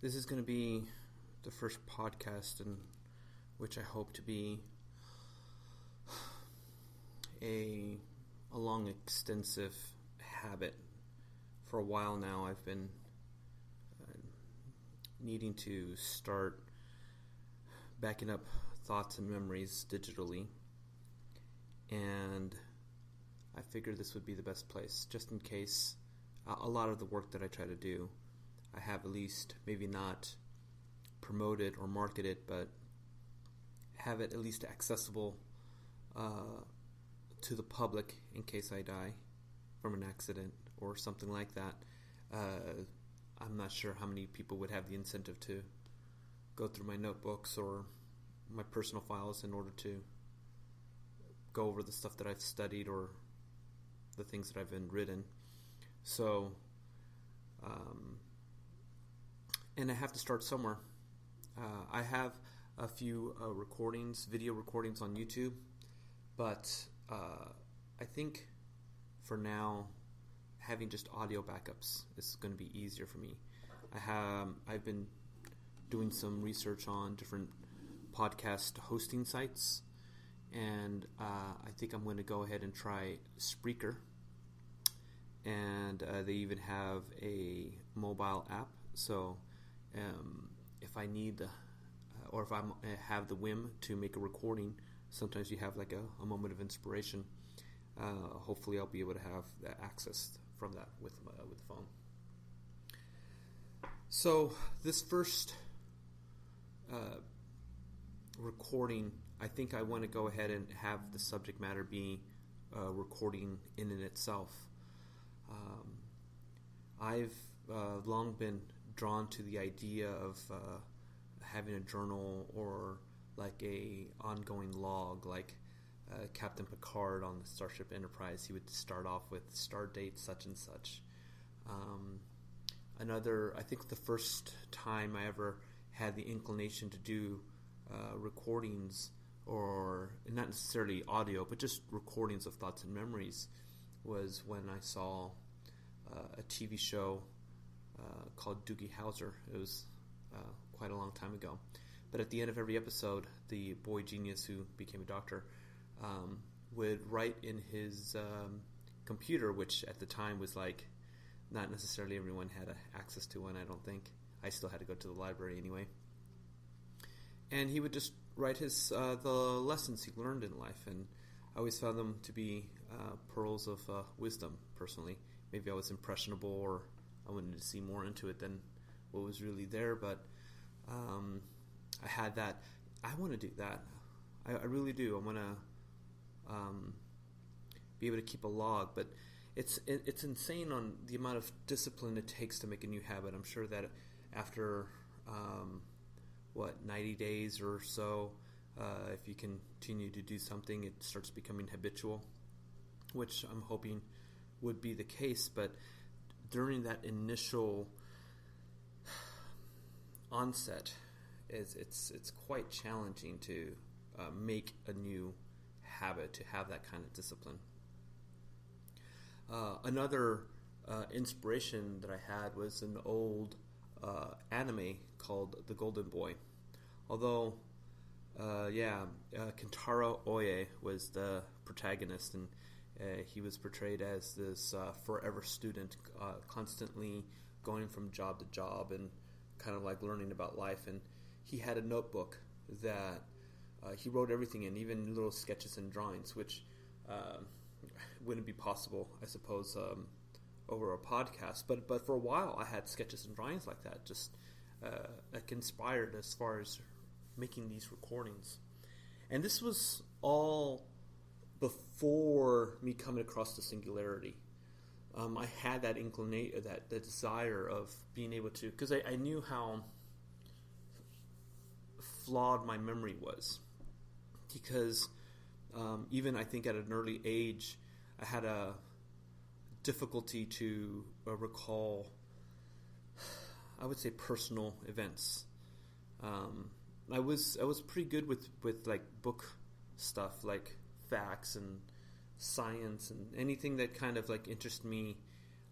This is going to be the first podcast in which I hope to be a long, extensive habit. For a while now, I've been needing to start backing up thoughts and memories digitally, and I figured this would be the best place, just in case a lot of the work that I try to do, I have at least maybe not promoted or marketed, but have it at least accessible to the public in case I die from an accident or something like that. I'm not sure how many people would have the incentive to go through my notebooks or my personal files in order to go over the stuff that I've studied or the things that I've been written. So, and I have to start somewhere. I have a few video recordings on YouTube, but I think for now, having just audio backups is going to be easier for me. I've been doing some research on different podcast hosting sites, and I think I'm going to go ahead and try Spreaker. And they even have a mobile app, so if I need or if I have the whim to make a recording, sometimes you have like a moment of inspiration. Hopefully I'll be able to have that access from that with the phone. So this first recording, I think I want to go ahead and have the subject matter be recording in and itself. I've long been drawn to the idea of having a journal or like a ongoing log, like Captain Picard on the Starship Enterprise. He would start off with star date such and such. I think the first time I ever had the inclination to do recordings, or not necessarily audio, but just recordings of thoughts and memories, was when I saw a TV show called Doogie Howser. It was quite a long time ago. But at the end of every episode, the boy genius who became a doctor would write in his computer, which at the time was like not necessarily everyone had access to one, I don't think. I still had to go to the library anyway. And he would just write his the lessons he learned in life, and I always found them to be pearls of wisdom, personally. Maybe I was impressionable, or I wanted to see more into it than what was really there, but I had that. I want to do that. I really do. I want to be able to keep a log, but it's insane on the amount of discipline it takes to make a new habit. I'm sure that after 90 days or so, if you continue to do something, it starts becoming habitual, which I'm hoping would be the case. But during that initial onset, it's quite challenging to make a new habit, to have that kind of discipline. Another inspiration that I had was an old anime called The Golden Boy. Although, Kentaro Oye was the protagonist, and he was portrayed as this forever student, constantly going from job to job and kind of like learning about life. And he had a notebook that he wrote everything in, even little sketches and drawings, which wouldn't be possible, I suppose, over a podcast. But for a while, I had sketches and drawings like that, just like inspired as far as making these recordings. And this was all before me coming across the singularity. I had that inclination, the desire of being able to, because I knew how flawed my memory was. Because even I think at an early age, I had a difficulty to recall, I would say, personal events. I was pretty good with like book stuff, like facts and science and anything that kind of like interested me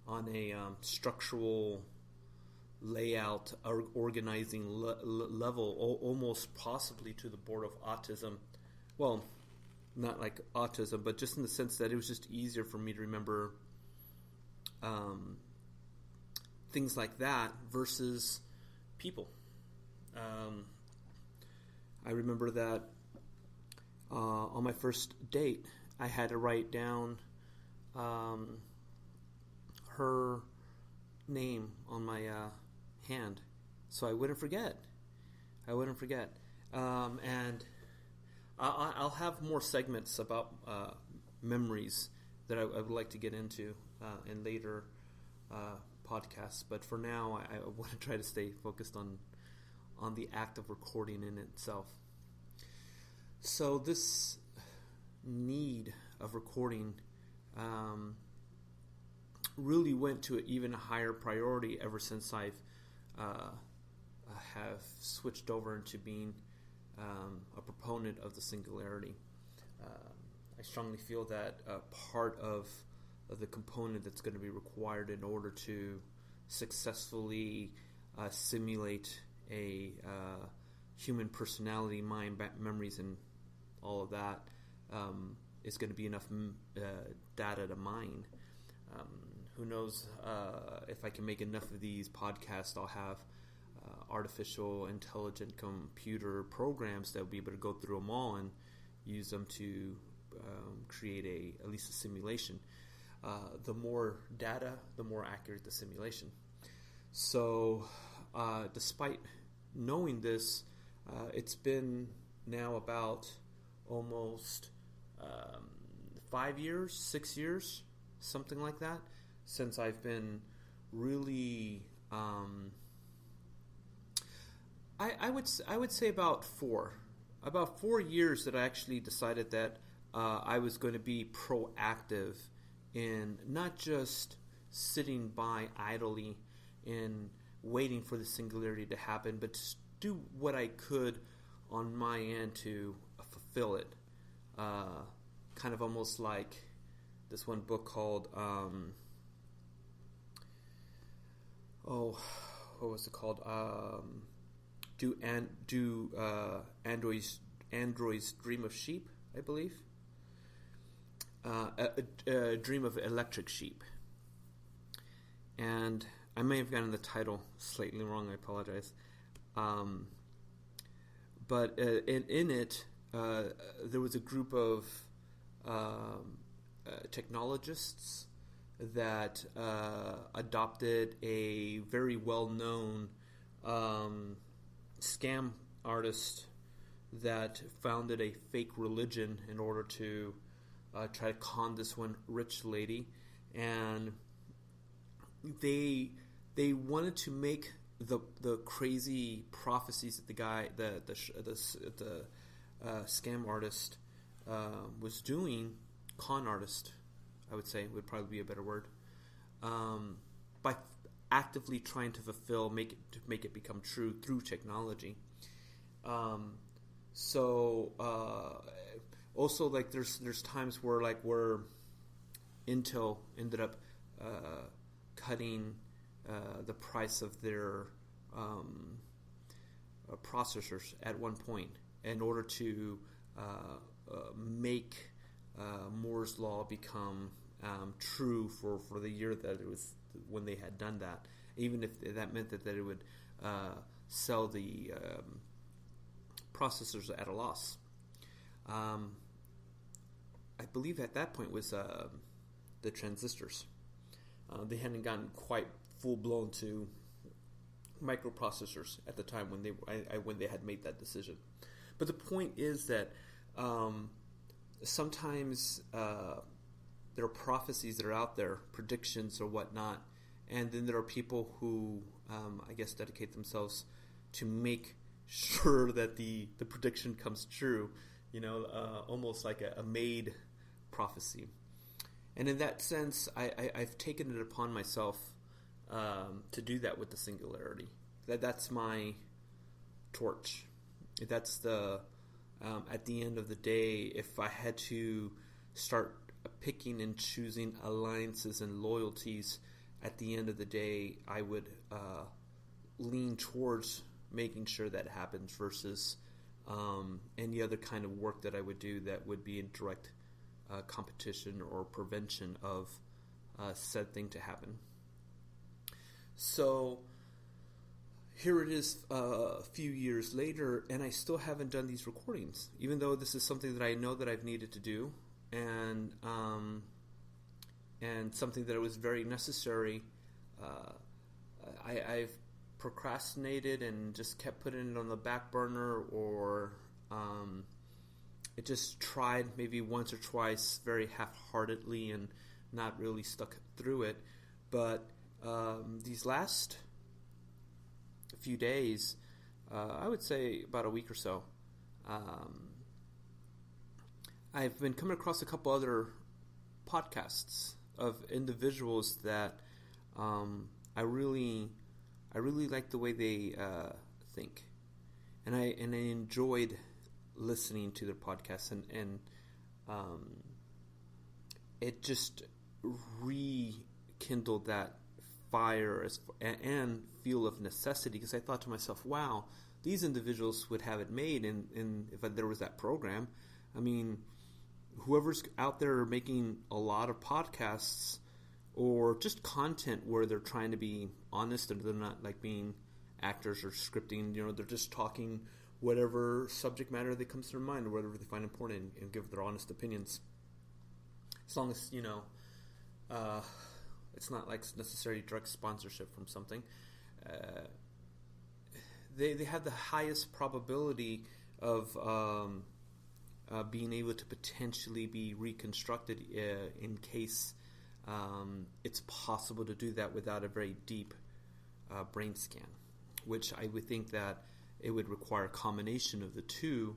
on a structural layout or organizing level, almost possibly to the board of autism. Well, not like autism, but just in the sense that it was just easier for me to remember things like that versus people. I remember that on my first date, I had to write down her name on my hand so I wouldn't forget. And I'll have more segments about memories that I would like to get into in later podcasts. But for now, I want to try to stay focused on the act of recording in itself. So this need of recording really went to an even higher priority ever since I've have switched over into being a proponent of the singularity. I strongly feel that part of the component that's going to be required in order to successfully simulate a human personality, mind, memories, and all of that is going to be enough data to mine. Who knows if I can make enough of these podcasts, I'll have artificial intelligent computer programs that will be able to go through them all and use them to create at least a simulation. The more data, the more accurate the simulation. So despite knowing this, it's been now about almost 5 years, 6 years, something like that, since I've been really I would say about 4 years that I actually decided that I was going to be proactive in not just sitting by idly and waiting for the singularity to happen, but to do what I could on my end to fulfill it. Kind of almost like this one book called what was it called? Do androids dream of sheep? I believe. A dream of electric sheep. And I may have gotten the title slightly wrong. I apologize. But in it, there was a group of technologists that adopted a very well-known scam artist that founded a fake religion in order to try to con this one rich lady, and they wanted to make the crazy prophecies that the guy the scam artist was doing, con artist, I would say would probably be a better word, by actively trying to make it become true through technology. Also, like there's times where Intel ended up cutting the price of their processors at one point in order to make Moore's law become true for the year that it was when they had done that, even if that meant that it would sell the processors at a loss. I believe at that point was the transistors. They hadn't gotten quite full blown to microprocessors at the time when they had made that decision. But the point is that sometimes there are prophecies that are out there, predictions or whatnot, and then there are people who I guess dedicate themselves to make sure that the prediction comes true. Almost like a made prophecy. And in that sense, I've taken it upon myself to do that with the singularity. That's my torch. That's the at the end of the day, if I had to start picking and choosing alliances and loyalties, at the end of the day, I would lean towards making sure that happens versus any other kind of work that I would do that would be in direct competition or prevention of said thing to happen. So here it is a few years later, and I still haven't done these recordings, even though this is something that I know that I've needed to do, and something that was very necessary. I've procrastinated and just kept putting it on the back burner, or it just tried maybe once or twice very half-heartedly and not really stuck through it. But these last few days, I would say about a week or so, I've been coming across a couple other podcasts of individuals that I really like the way they think, and I enjoyed listening to their podcasts, and it just rekindled that fire and feel of necessity, because I thought to myself, wow, these individuals would have it made in if there was that program. I mean, whoever's out there making a lot of podcasts or just content where they're trying to be honest and they're not like being actors or scripting, they're just talking whatever subject matter that comes to their mind or whatever they find important and give their honest opinions. As long as, it's not like necessarily direct sponsorship from something. They have the highest probability of being able to potentially be reconstructed in case it's possible to do that without a very deep brain scan, which I would think that it would require a combination of the two.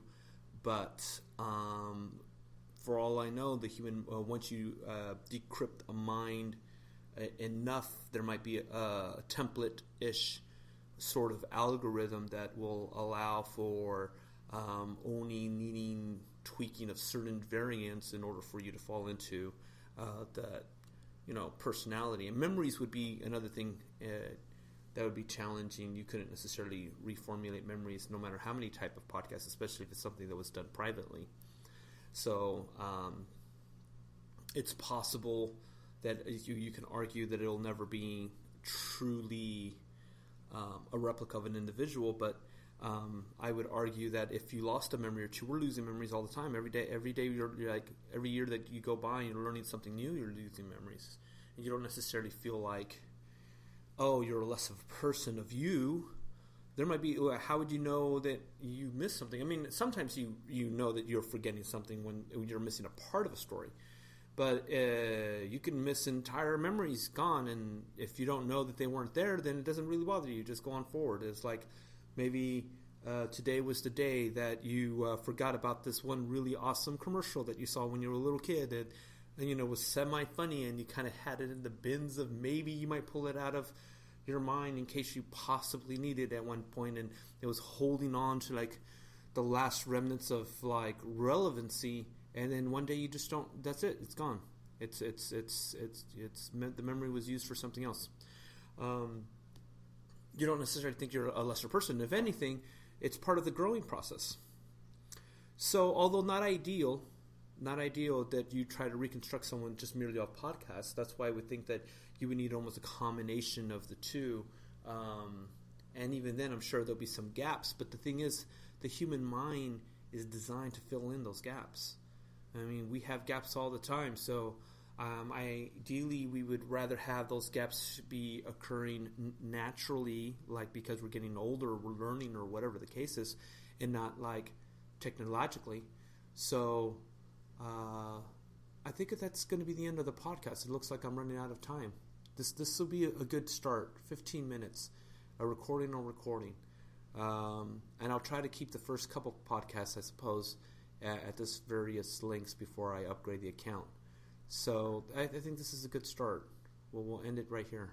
But for all I know, the human once you decrypt a mind enough, there might be a template-ish sort of algorithm that will allow for only needing tweaking of certain variants in order for you to fall into that personality. And memories would be another thing that would be challenging. You couldn't necessarily reformulate memories no matter how many type of podcasts, especially if it's something that was done privately. So it's possible that you can argue that it'll never be truly a replica of an individual, but I would argue that if you lost a memory or two, we're losing memories all the time. Every day you're like, every year that you go by and you're learning something new, you're losing memories. And you don't necessarily feel like, oh, you're less of a person of you. There might be, how would you know that you missed something? I mean, sometimes you know that you're forgetting something when you're missing a part of a story. But you can miss entire memories gone, and if you don't know that they weren't there, then it doesn't really bother you. Just go on forward. It's like maybe today was the day that you forgot about this one really awesome commercial that you saw when you were a little kid, and was semi-funny, and you kind of had it in the bins of maybe you might pull it out of your mind in case you possibly need it at one point, and it was holding on to like the last remnants of like relevancy. And then one day you just don't. That's it. It's gone. It's the memory was used for something else. You don't necessarily think you're a lesser person. If anything, it's part of the growing process. So, although not ideal that you try to reconstruct someone just merely off podcasts. That's why I would think that you would need almost a combination of the two. And even then, I'm sure there'll be some gaps. But the thing is, the human mind is designed to fill in those gaps. I mean, we have gaps all the time, so ideally we would rather have those gaps be occurring naturally, like because we're getting older, or we're learning, or whatever the case is, and not like technologically. So I think that's going to be the end of the podcast. It looks like I'm running out of time. This will be a good start, 15 minutes, a recording. And I'll try to keep the first couple podcasts, I suppose, at this various links before I upgrade the account. So I think this is a good start. We'll end it right here.